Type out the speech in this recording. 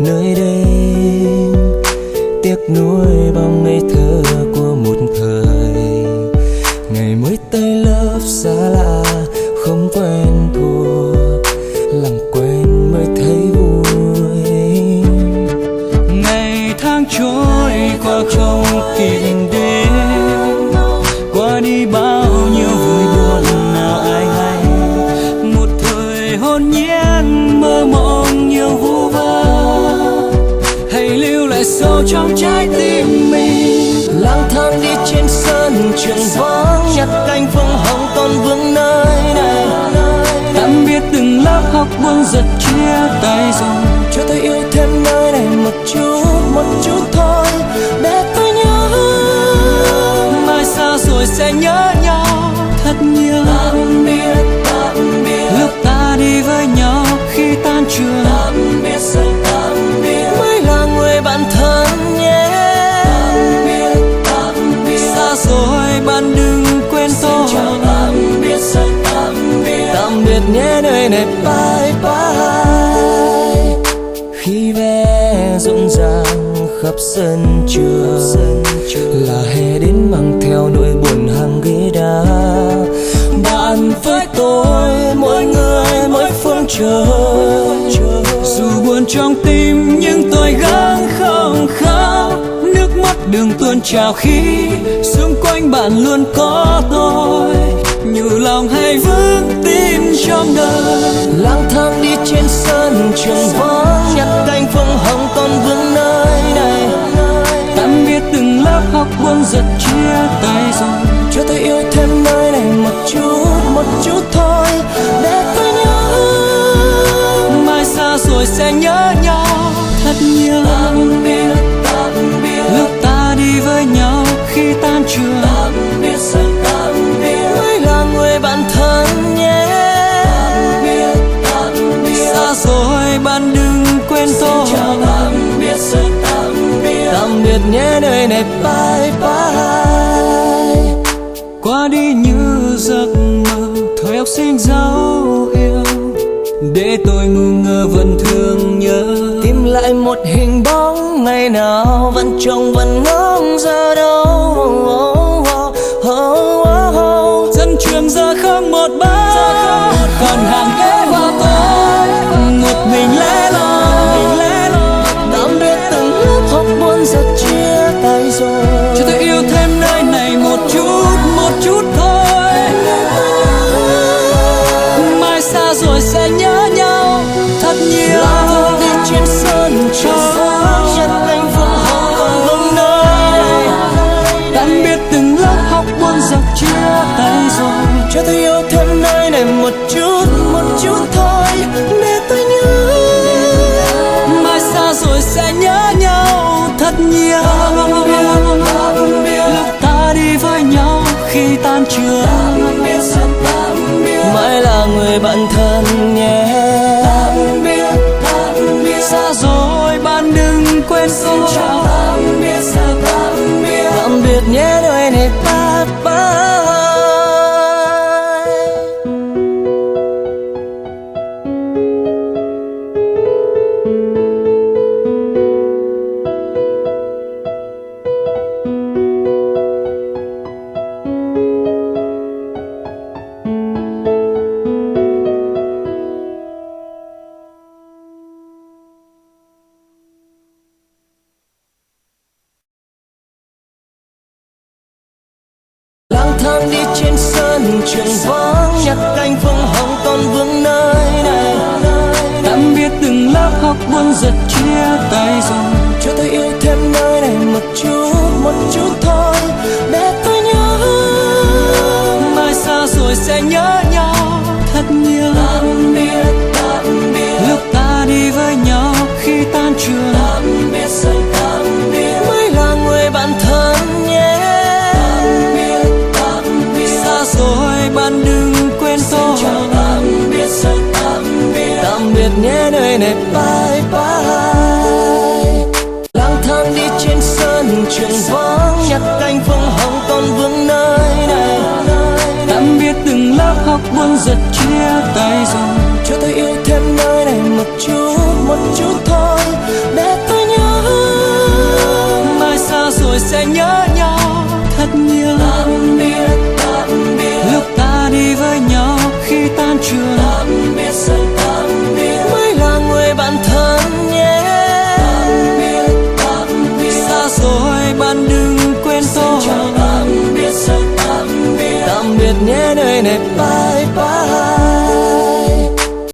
nơi đây tiếc nuối bao ngây thơ của một thời. Ngày mới tới lớp xa lạ không quen thuộc, làm quen mới thấy vui. Ngày tháng trôi qua không kịp đến, qua đi bao nhiêu vui buồn nào ai hay. Một thời hồn nhiên mơ mộng nhiều vu vơ, hãy lưu lại sâu trong trái tim mình. Lang thang đi trên sân trường vắng, nhặt cánh phương hồng còn vương nơi này. Tạm biệt từng lớp học buồn giật chia tay rồi, cho tôi yêu thêm nơi này một chút thôi để tôi nhớ. Mai xa rồi sẽ nhớ nhau thật nhiều. Tạm biệt lúc ta đi với nhau khi tan trường. Tạm biệt rồi tạm biệt, mới là người bạn thân nhé. Tạm biệt xa rồi bạn đừng quên tôi. Tạm biệt rồi tạm biệt nhé nơi này bye bye. Khi vé rộn ràng khắp sân trường, là hè đến mang theo nỗi buồn hàng ghế đá. Bạn với tôi mỗi người mỗi phương trời, dù buồn trong tim nhưng tôi gắng không khóc. Nước mắt đừng tuôn trào khi xung quanh bạn luôn có tôi. Nhủ lòng hãy vững tin trong đời. Lang thang đi trên sân trường vắng, nhặt cánh phương hồng còn vương nơi này. Tạm biệt từng lớp học buồn giật chia tay rồi, cho tôi yêu thêm nơi này một chút thôi để tôi nhớ. Mai xa rồi sẽ nhớ nhau thật nhiều. Tạm biệt lúc ta đi với nhau khi tan trường. Tạm biệt rồi tạm biệt, mới là người bạn thân nhé. Tạm biệt xa rồi bạn đừng quên tôi. Tạm biệt rồi tạm biệt nhé nơi này bye bye. Qua đi như giấc mơ thời học sinh dấu yêu, để tôi ngu ngơ vẫn thương nhớ. Tìm lại một hình bóng ngày nào vẫn trông vẫn ngóng giờ đâu. Dân trường giờ không một bóng, còn hàng ghế hoa tôi một mình lẻ loi. Tạm biệt từng lớp học buồn giật chia tay rồi, cho tôi yêu thêm nơi này một chút thôi. Mai xa rồi sẽ nhớ nhau thật nhiều. Lang thang đi trên sân trường, nhặt cánh phương hồng còn vương nơi này. Tạm biệt từng lớp học buồn giật chia tay rồi, cho tôi yêu thêm nơi này một chút thôi để tôi nhớ. Mai xa rồi sẽ nhớ nhau thật nhiều. Lúc ta đi với nhau khi tan trường. Mãi là người bạn thân nhé. Xa rồi bạn đừng quên tôi. Tạm biệt nhé nơi này bye bye. Lang thang đi trên sân trường vắng, nhặt cánh phương hồng còn vương nơi này. Tạm biệt từng lớp học buồn giật chia tay rồi, cho tôi yêu thêm nơi này một chút thôi để tôi nhớ. Mai xa rồi sẽ nhớ nhau thật nhiều. Tạm biệt lúc ta đi với nhau khi tan trường. Tạm biệt rồi tạm biệt, mới là người bạn thân nhé. Xa rồi bạn đừng quên tôi. Tạm biệt nhé nơi này bye bye. Lang thang đi trên sân trường vắng, nhặt cánh phương hồng còn vương nơi này. Tạm biệt từng lớp học buồn giật chia tay rồi, cho tôi yêu thêm nơi này một chút thôi này bye